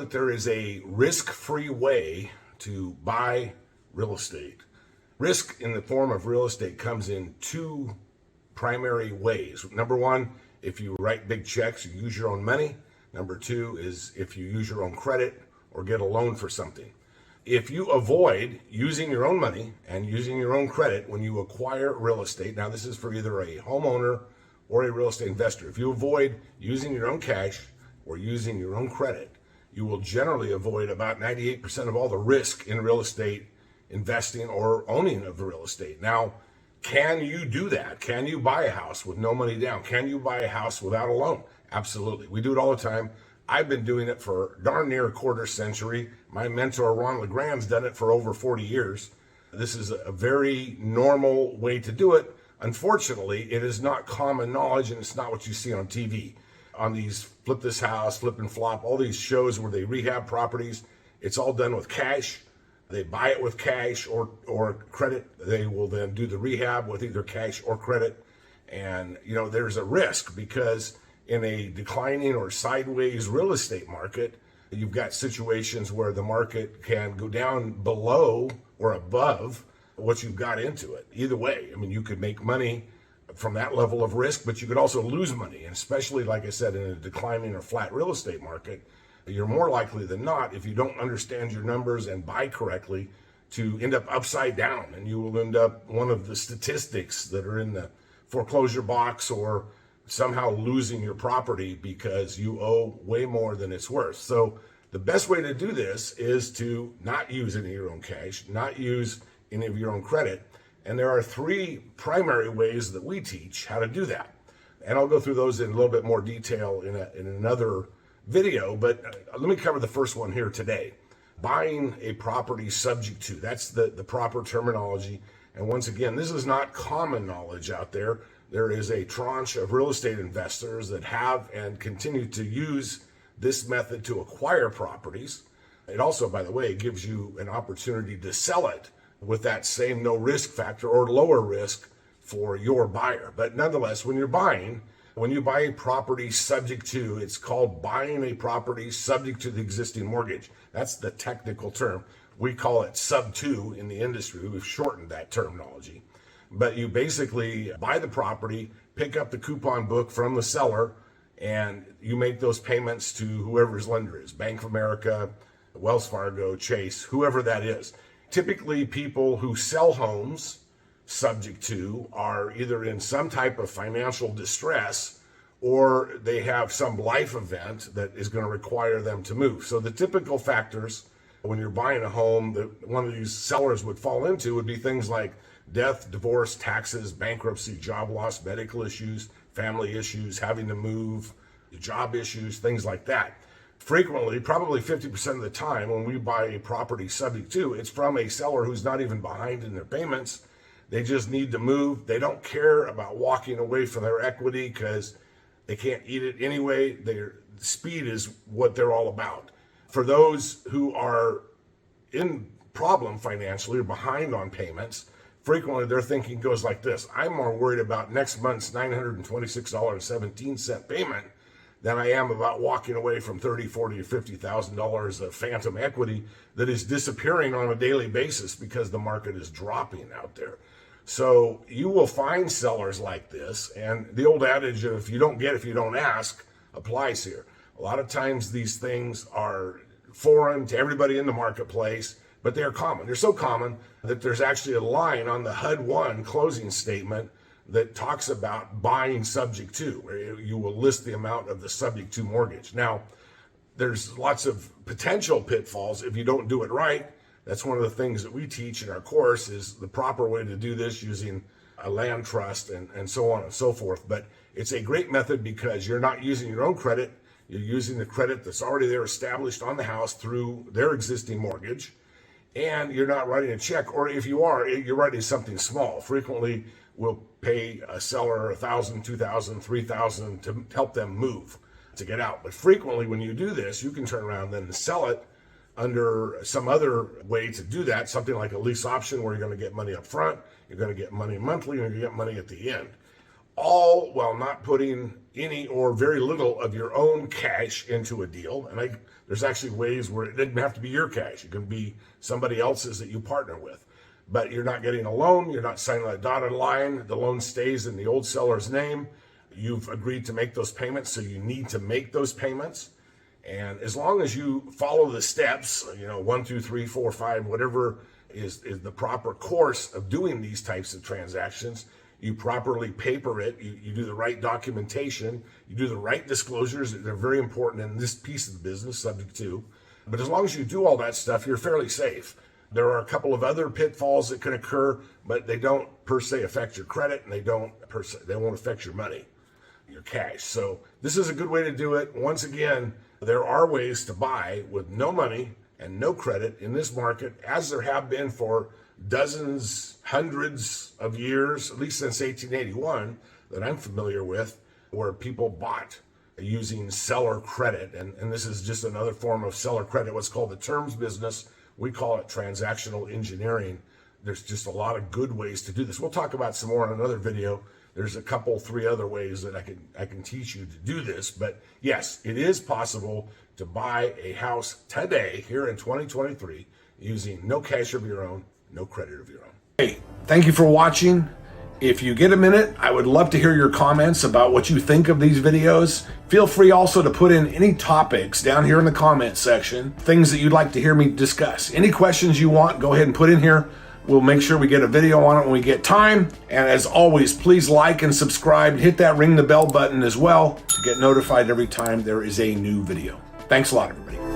that there is a risk-free way to buy real estate. Risk in the form of real estate comes in two primary ways. Number one, if you write big checks, you use your own money. Number two is if you use your own credit or get a loan for something. If you avoid using your own money and using your own credit when you acquire real estate, now this is for either a homeowner or a real estate investor. If you avoid using your own cash or using your own credit, you will generally avoid about 98% of all the risk in real estate investing or owning of the real estate. Now, can you do that? Can you buy a house with no money down? Can you buy a house without a loan? Absolutely. We do it all the time. I've been doing it for darn near a quarter century. My mentor, Ron LeGrand's done it for over 40 years. This is a very normal way to do it. Unfortunately, it is not common knowledge, and it's not what you see on TV. On these flip this house, flip and flop, all these shows where they rehab properties, it's all done with cash. They buy it with cash or credit. They will then do the rehab with either cash or credit. And, there's a risk because in a declining or sideways real estate market, you've got situations where the market can go down below or above what you've got into it. Either way, you could make money from that level of risk, but you could also lose money. And especially, like I said, in a declining or flat real estate market, you're more likely than not, if you don't understand your numbers and buy correctly, to end up upside down. And you will end up one of the statistics that are in the foreclosure box or somehow losing your property because you owe way more than it's worth. So the best way to do this is to not use any of your own cash, not use any of your own credit. And there are three primary ways that we teach how to do that. And I'll go through those in a little bit more detail in another video, but let me cover the first one here today. Buying a property subject to, that's the proper terminology. And once again, this is not common knowledge out there. There is a tranche of real estate investors that have and continue to use this method to acquire properties. It also, by the way, gives you an opportunity to sell it with that same no risk factor or lower risk for your buyer. But nonetheless, when you buy a property subject to, it's called buying a property subject to the existing mortgage. That's the technical term. We call it sub to in the industry. We've shortened that terminology. But you basically buy the property, pick up the coupon book from the seller, and you make those payments to whoever's lender is, Bank of America, Wells Fargo, Chase, whoever that is. Typically, people who sell homes subject to are either in some type of financial distress or they have some life event that is going to require them to move. So the typical factors when you're buying a home that one of these sellers would fall into would be things like death, divorce, taxes, bankruptcy, job loss, medical issues, family issues, having to move, job issues, things like that. Frequently, probably 50% of the time when we buy a property subject to, it's from a seller who's not even behind in their payments. They just need to move. They don't care about walking away from their equity because they can't eat it anyway. Their speed is what they're all about. For those who are in problem financially or behind on payments, frequently their thinking goes like this: I'm more worried about next month's $926.17 payment than I am about walking away from $30,000, $40,000, or $50,000 of phantom equity that is disappearing on a daily basis because the market is dropping out there. So you will find sellers like this, and the old adage of if you don't get, if you don't ask, applies here. A lot of times these things are foreign to everybody in the marketplace, but they're common. They're so common that there's actually a line on the HUD-1 closing statement that talks about buying subject to, where you will list the amount of the subject to mortgage. Now, there's lots of potential pitfalls if you don't do it right. That's one of the things that we teach in our course is the proper way to do this using a land trust and so on and so forth. But it's a great method because you're not using your own credit. You're using the credit that's already there established on the house through their existing mortgage. And you're not writing a check, or if you are, you're writing something small. Frequently, we'll pay a seller $1,000, $2,000, $3,000 to help them move, to get out. But frequently, when you do this, you can turn around then and sell it under some other way to do that, something like a lease option where you're going to get money up front, you're going to get money monthly, and you're going to get money at the end. all while not putting any or very little of your own cash into a deal. And there's actually ways where it doesn't have to be your cash. It can be somebody else's that you partner with. But you're not getting a loan. You're not signing a dotted line. The loan stays in the old seller's name. You've agreed to make those payments, so you need to make those payments. And as long as you follow the steps, 1, 2, 3, 4, 5, whatever is the proper course of doing these types of transactions, you properly paper it, you do the right documentation, you do the right disclosures. They're very important in this piece of the business, subject to. But as long as you do all that stuff, you're fairly safe. There are a couple of other pitfalls that can occur, but they don't per se affect your credit, and they won't affect your money, your cash. So this is a good way to do it. Once again, there are ways to buy with no money and no credit in this market, as there have been for dozens, hundreds of years, at least since 1881, that I'm familiar with, where people bought using seller credit. And this is just another form of seller credit, what's called the terms business. We call it transactional engineering. There's just a lot of good ways to do this. We'll talk about some more in another video. There's a couple, 3 other ways that I can teach you to do this. But yes, it is possible to buy a house today, here in 2023, using no cash of your own, no credit of your own. Hey, thank you for watching. If you get a minute, I would love to hear your comments about what you think of these videos. Feel free also to put in any topics down here in the comment section, things that you'd like to hear me discuss. Any questions you want, go ahead and put in here. We'll make sure we get a video on it when we get time. And as always, please like and subscribe. Hit that ring the bell button as well to get notified every time there is a new video. Thanks a lot, everybody.